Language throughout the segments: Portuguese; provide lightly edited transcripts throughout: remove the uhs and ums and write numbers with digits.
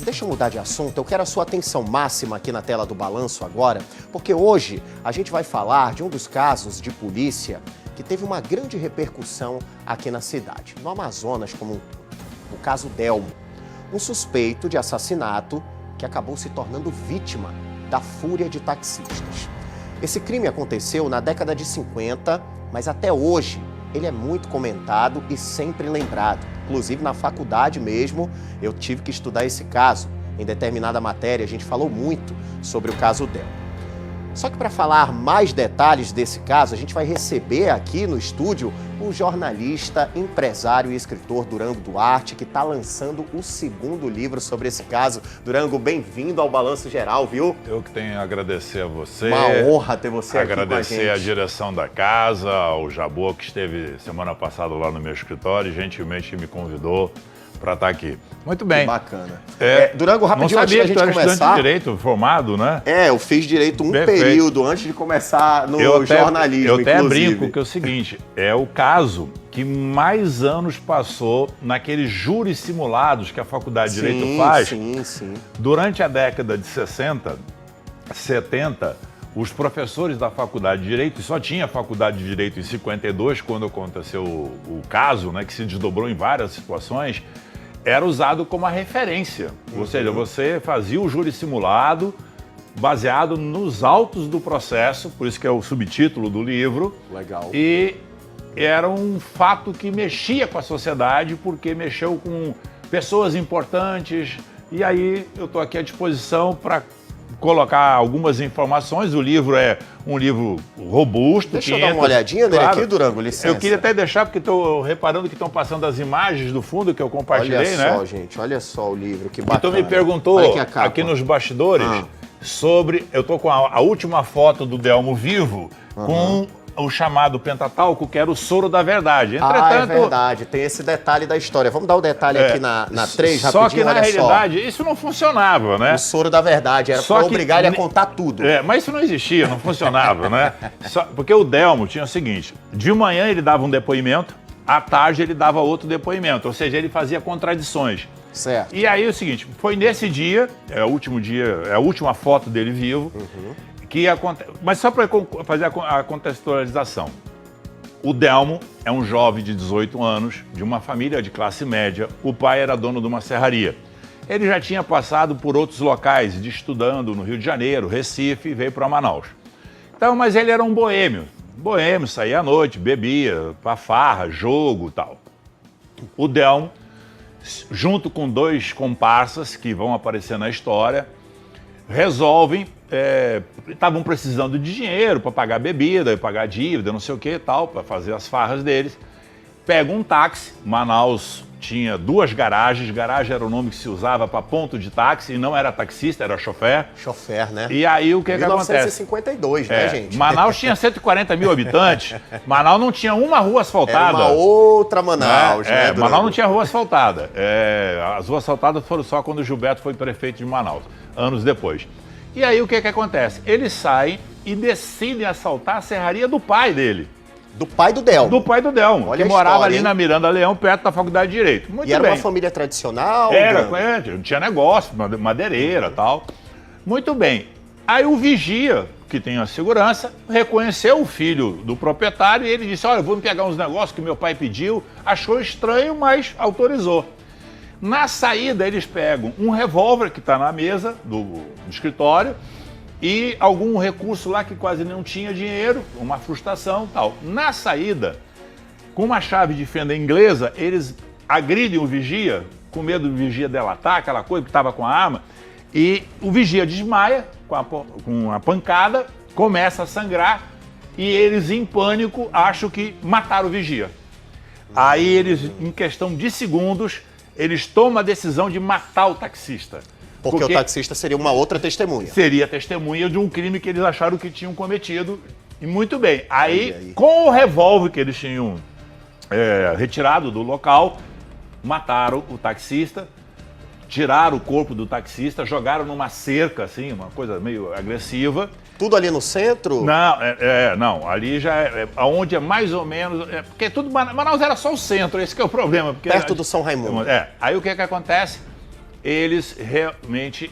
deixa eu mudar de assunto, eu quero a sua atenção máxima aqui na tela do Balanço agora, porque hoje a gente vai falar de um dos casos de polícia que teve uma grande repercussão aqui na cidade, no Amazonas como um todo. O caso Delmo, um suspeito de assassinato que acabou se tornando vítima da fúria de taxistas. Esse crime aconteceu na década de 50, mas até hoje ele é muito comentado e sempre lembrado. Inclusive na faculdade mesmo, eu tive que estudar esse caso. Em determinada matéria, a gente falou muito sobre o caso Delmo. Só que para falar mais detalhes desse caso, a gente vai receber aqui no estúdio o jornalista, empresário e escritor Durango Duarte, que está lançando o segundo livro sobre esse caso. Durango, bem-vindo ao Balanço Geral, viu? Eu que tenho a agradecer a você. Uma honra ter você aqui com a gente. Agradecer a direção da casa, ao Jabô, que esteve semana passada lá no meu escritório e gentilmente me convidou para estar aqui. Muito bem. Que bacana. Durango, rapidinho, antes da gente começar... Não sabia que tu era estudante de Direito, formado, né? Eu fiz Direito período antes de começar no jornalismo, Eu até brinco que é o seguinte, é o caso que mais anos passou naqueles júris simulados que a Faculdade de Direito faz. Sim. Durante a década de 60, 70, os professores da Faculdade de Direito, e só tinha Faculdade de Direito em 52, quando aconteceu o caso, né, que se desdobrou em várias situações, era usado como a referência. Ou seja, você fazia o júri simulado baseado nos autos do processo, por isso que é o subtítulo do livro. Legal. E era um fato que mexia com a sociedade, porque mexeu com pessoas importantes. E aí eu estou aqui à disposição para colocar algumas informações. O livro é um livro robusto. Deixa eu dar uma olhadinha nele aqui, Durango, licença. Eu queria até deixar, porque estou reparando que estão passando as imagens do fundo que eu compartilhei, né? Olha só, gente, olha só o livro, que bacana. Então me perguntou aqui nos bastidores sobre... Eu estou com a última foto do Delmo vivo com o chamado Pentateuco, que era o soro da verdade. Entretanto, é verdade, tem esse detalhe da história. Vamos dar o detalhe aqui na 3, rapidinho, só que na realidade isso não funcionava, né? O soro da verdade, era para obrigar ele a contar tudo. Mas isso não existia, não funcionava, né? Porque o Delmo tinha o seguinte, de manhã ele dava um depoimento, à tarde ele dava outro depoimento, ou seja, ele fazia contradições. Certo. E aí é o seguinte, foi nesse dia, é a última foto dele vivo, mas só para fazer a contextualização. O Delmo é um jovem de 18 anos, de uma família de classe média. O pai era dono de uma serraria. Ele já tinha passado por outros locais, estudando no Rio de Janeiro, Recife, e veio para Manaus. Então, mas ele era um boêmio. Boêmio, saía à noite, bebia, pra farra, jogo e tal. O Delmo, junto com 2 comparsas que vão aparecer na história, resolvem... estavam precisando de dinheiro para pagar bebida, pagar dívida, não sei o que e tal, para fazer as farras deles. Pegam um táxi, Manaus tinha 2 garagens, garagem era o nome que se usava para ponto de táxi, e não era taxista, era chofer. Chofer, né? E aí o que acontece? 1952, né, gente? Manaus tinha 140 mil habitantes, Manaus não tinha uma rua asfaltada. Era uma outra Manaus, né? Manaus não tinha rua asfaltada. As ruas asfaltadas foram só quando o Gilberto foi prefeito de Manaus, anos depois. E aí o que acontece? Eles saem e decidem assaltar a serraria do pai dele. Do pai do Delmo? Do pai do Delmo, Olha que morava história, ali na Miranda Leão, perto da Faculdade de Direito. Muito e era bem. Uma família tradicional? Tinha negócio, madeireira e tal. Muito bem. Aí o vigia, que tem a segurança, reconheceu o filho do proprietário e ele disse, olha, eu vou me pegar uns negócios que meu pai pediu, achou estranho, mas autorizou. Na saída, eles pegam um revólver que está na mesa do escritório e algum recurso lá que quase não tinha dinheiro, uma frustração e tal. Na saída, com uma chave de fenda inglesa, eles agridem o vigia, com medo do vigia delatar, aquela coisa que estava com a arma, e o vigia desmaia com a pancada, começa a sangrar e eles, em pânico, acham que mataram o vigia. Aí eles, em questão de segundos, eles tomam a decisão de matar o taxista. Porque o taxista seria uma outra testemunha. Seria testemunha de um crime que eles acharam que tinham cometido. E muito bem. Aí, com o revólver que eles tinham retirado do local, mataram o taxista, tiraram o corpo do taxista, jogaram numa cerca, assim, uma coisa meio agressiva. Tudo ali no centro? Não, não, ali já onde é mais ou menos, porque tudo, Manaus era só o centro, esse que é o problema. Porque perto do São Raimundo. Aí o que acontece? eles realmente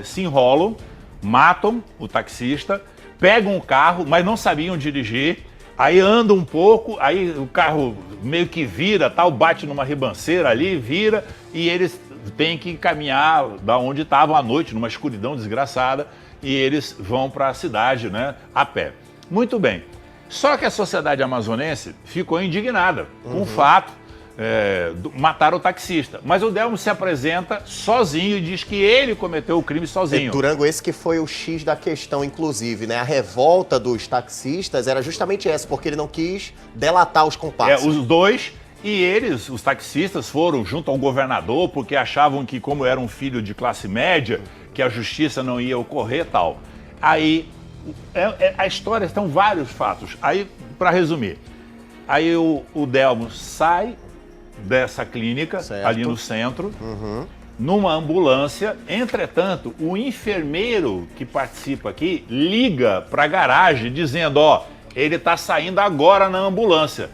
se enrolam, matam o taxista, pegam o carro, mas não sabiam dirigir, aí andam um pouco, aí o carro meio que vira, tal, bate numa ribanceira ali, vira, e eles têm que caminhar da onde estavam à noite, numa escuridão desgraçada, e eles vão para a cidade, né, a pé. Muito bem. Só que a sociedade amazonense ficou indignada com o fato, mataram o taxista. Mas o Delmo se apresenta sozinho e diz que ele cometeu o crime sozinho. Durango, esse que foi o X da questão, inclusive, né? A revolta dos taxistas era justamente essa, porque ele não quis delatar os comparsas. Os dois, e eles, os taxistas, foram junto ao governador porque achavam que, como era um filho de classe média, que a justiça não ia ocorrer e tal. Aí, a história, estão vários fatos. Aí, para resumir, aí o Delmo sai dessa clínica, certo, ali no centro, numa ambulância. Entretanto, o enfermeiro que participa aqui liga para a garagem dizendo, ó, ele está saindo agora na ambulância.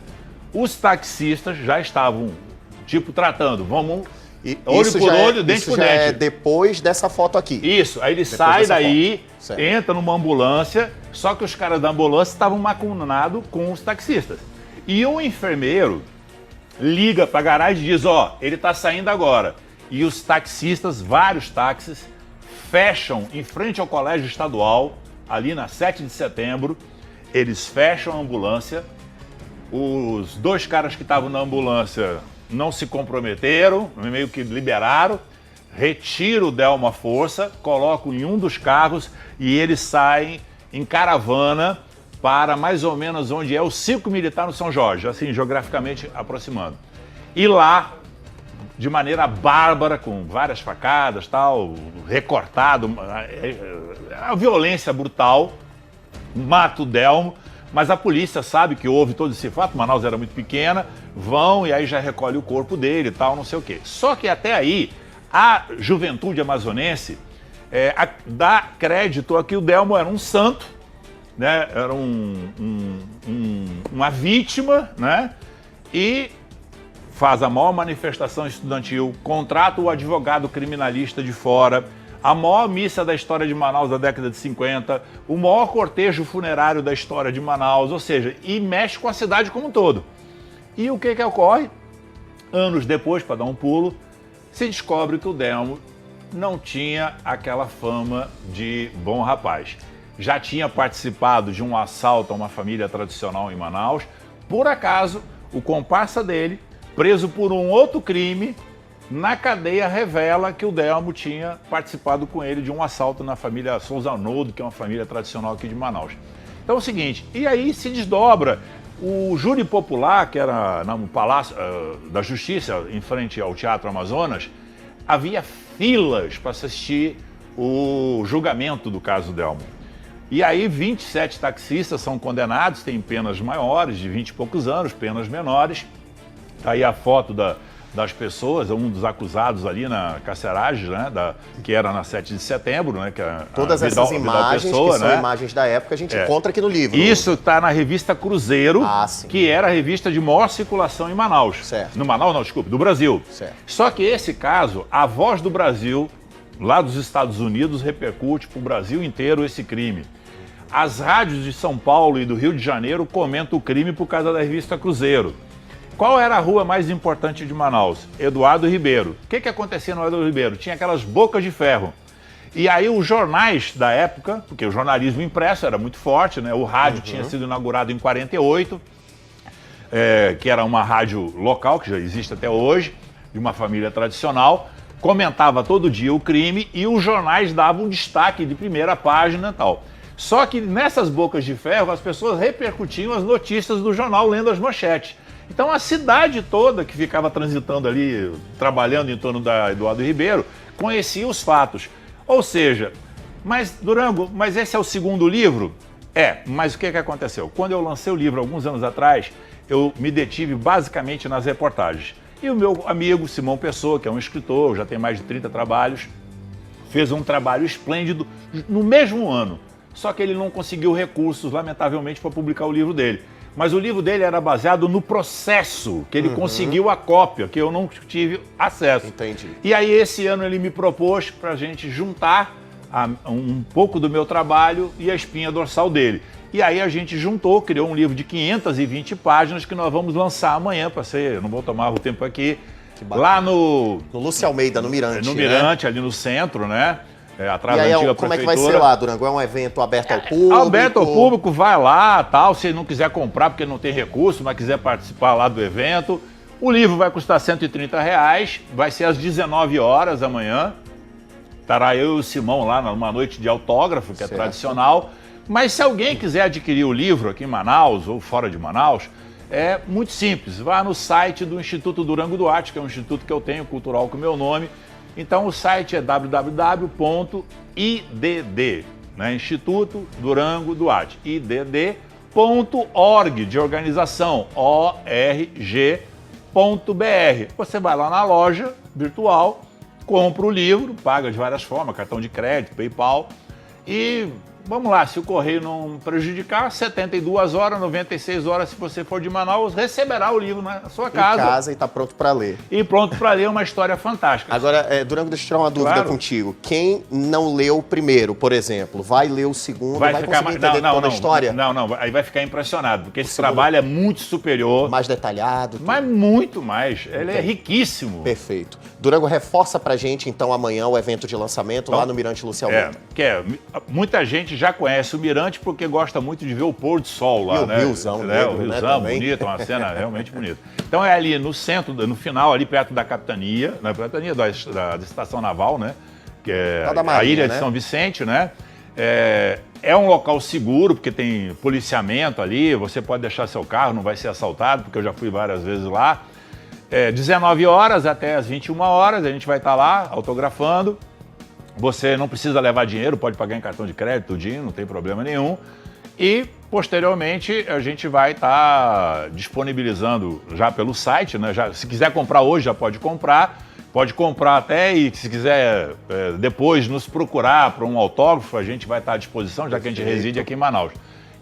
Os taxistas já estavam, tipo, tratando, vamos olho por olho, dente por dente. É depois dessa foto aqui. Isso, aí ele sai daí, entra numa ambulância, só que os caras da ambulância estavam macunados com os taxistas. E o enfermeiro liga para a garagem e diz, ó, ele está saindo agora. E os taxistas, vários táxis, fecham em frente ao colégio estadual, ali na 7 de setembro, eles fecham a ambulância. Os dois caras que estavam na ambulância não se comprometeram, meio que liberaram, retiram o Delmo à força, colocam em um dos carros e eles saem em caravana para mais ou menos onde é o Circo Militar no São Jorge, assim, geograficamente aproximando. E lá, de maneira bárbara, com várias facadas, tal, recortado, a violência brutal, mata o Delmo, mas a polícia sabe que houve todo esse fato, Manaus era muito pequena, vão e aí já recolhe o corpo dele e tal, não sei o quê. Só que até aí, a juventude amazonense dá crédito a que o Delmo era um santo, né? Era uma vítima, né? E faz a maior manifestação estudantil, contrata o advogado criminalista de fora, a maior missa da história de Manaus da década de 50, o maior cortejo funerário da história de Manaus, ou seja, e mexe com a cidade como um todo. E o que ocorre? Anos depois, para dar um pulo, se descobre que o Delmo não tinha aquela fama de bom rapaz. Já tinha participado de um assalto a uma família tradicional em Manaus. Por acaso, o comparsa dele, preso por um outro crime, na cadeia revela que o Delmo tinha participado com ele de um assalto na família Souza Arnoldo, que é uma família tradicional aqui de Manaus. Então é o seguinte, e aí se desdobra. O júri popular, que era no Palácio da Justiça, em frente ao Teatro Amazonas, havia filas para assistir o julgamento do caso Delmo. E aí 27 taxistas são condenados, têm penas maiores, de 20 e poucos anos, penas menores. Está aí a foto das pessoas, um dos acusados ali na carceragem, né, que era na 7 de setembro, né, que todas essas imagens, Pessoa, que são, né, imagens da época, a gente encontra aqui no livro. Isso está na revista Cruzeiro, que era a revista de maior circulação em Manaus. Certo. No Manaus, não, desculpe, do Brasil. Certo. Só que esse caso, a Voz do Brasil, lá dos Estados Unidos, repercute para o Brasil inteiro esse crime. As rádios de São Paulo e do Rio de Janeiro comentam o crime por causa da revista Cruzeiro. Qual era a rua mais importante de Manaus? Eduardo Ribeiro. O que acontecia no Eduardo Ribeiro? Tinha aquelas bocas de ferro. E aí os jornais da época, porque o jornalismo impresso era muito forte, né? O rádio tinha sido inaugurado em 48, que era uma rádio local, que já existe até hoje, de uma família tradicional, comentava todo dia o crime e os jornais davam destaque de primeira página e tal. Só que nessas bocas de ferro as pessoas repercutiam as notícias do jornal lendo as manchetes. Então a cidade toda que ficava transitando ali, trabalhando em torno da Eduardo Ribeiro, conhecia os fatos. Ou seja, mas Durango, mas esse é o segundo livro? Mas o que aconteceu? Quando eu lancei o livro alguns anos atrás, eu me detive basicamente nas reportagens. E o meu amigo Simão Pessoa, que é um escritor, já tem mais de 30 trabalhos, fez um trabalho esplêndido no mesmo ano. Só que ele não conseguiu recursos, lamentavelmente, para publicar o livro dele. Mas o livro dele era baseado no processo, que ele conseguiu a cópia, que eu não tive acesso. Entendi. E aí esse ano ele me propôs para a gente juntar um pouco do meu trabalho e a espinha dorsal dele. E aí a gente juntou, criou um livro de 520 páginas que nós vamos lançar amanhã, para ser, não vou tomar o tempo aqui, lá no Lúcio Almeida, no Mirante. No Mirante, ali no centro, né? Atrás e aí, da antiga como prefeitura. é que vai ser lá, Durango? É um evento aberto ao público? Aberto ao público, vai lá, tal, se não quiser comprar porque não tem recurso, mas quiser participar lá do evento. O livro vai custar R$130, vai ser às 19 horas amanhã. Estará eu e o Simão lá numa noite de autógrafo, que é tradicional. Mas se alguém quiser adquirir o livro aqui em Manaus ou fora de Manaus, é muito simples. Vá no site do Instituto Durango Duarte, que é um instituto que eu tenho, cultural com o meu nome. Então o site é www.idd, né? Instituto Durango Duarte, idd.org, de organização, org.br. Você vai lá na loja virtual, compra o livro, paga de várias formas, cartão de crédito, PayPal, e vamos lá, se o correio não prejudicar, 72 horas, 96 horas, se você for de Manaus, receberá o livro na sua casa. Em casa e está pronto para ler. E pronto para ler, uma história fantástica. Agora, Durango, deixa eu tirar uma dúvida contigo. Quem não leu o primeiro, por exemplo, vai ler o segundo, vai conseguir entender toda a história? Não, aí vai ficar impressionado, porque esse trabalho é muito superior. Mais detalhado. Mas muito mais, ele é riquíssimo. Perfeito. Durango, reforça pra gente, então, amanhã o evento de lançamento lá no Mirante Lúcio Almeida. Muita gente já conhece o Mirante porque gosta muito de ver o pôr do sol lá, e né? O riozão, O riozão, bonito, uma cena realmente bonita. Então é ali no centro, no final, ali perto da capitania, da Estação Naval, né? Que é a Ilha de São Vicente, né? É um local seguro, porque tem policiamento ali, você pode deixar seu carro, não vai ser assaltado, porque eu já fui várias vezes lá. 19 horas até as 21 horas, a gente vai estar lá autografando. Você não precisa levar dinheiro, pode pagar em cartão de crédito, tudinho, não tem problema nenhum. E, posteriormente, a gente vai estar disponibilizando já pelo site, né? Se quiser comprar hoje, já pode comprar até, e se quiser depois nos procurar para um autógrafo, a gente vai estar à disposição, já que a gente reside aqui em Manaus.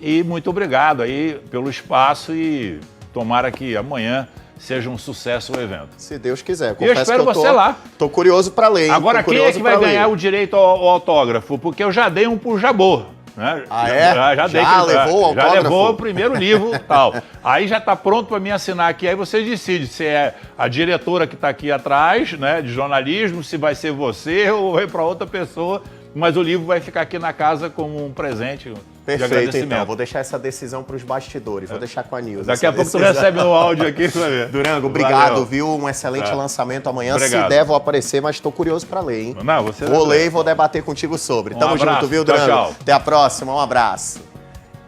E muito obrigado aí pelo espaço e tomara que amanhã seja um sucesso o evento. Se Deus quiser. Eu espero você lá. Tô curioso para ler, hein? Agora, quem é que vai ganhar o direito ao autógrafo? Porque eu já dei um pro Jabô. Né? Já levou o autógrafo? Já levou o primeiro livro e tal. Aí já está pronto para mim assinar aqui. Aí você decide se é a diretora que está aqui atrás, né, de jornalismo, se vai ser você ou vai para outra pessoa. Mas o livro vai ficar aqui na casa como um presente. Perfeito, então. Vou deixar essa decisão para os bastidores. Vou deixar com a Nilza. Daqui a pouco tu recebe um áudio aqui pra ver. Durango, obrigado, viu? Um excelente lançamento amanhã. Obrigado. Se der, vou aparecer, mas estou curioso para ler, hein? Não, você vou ler e vou debater contigo sobre. Tamo junto, viu, Durango? Tchau. Até a próxima, um abraço.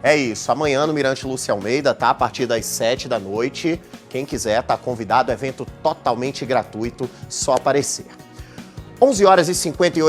É isso, amanhã no Mirante Lúcio Almeida, tá? A partir das 7 da noite. Quem quiser, tá convidado. Evento totalmente gratuito, só aparecer. 11 horas e 58.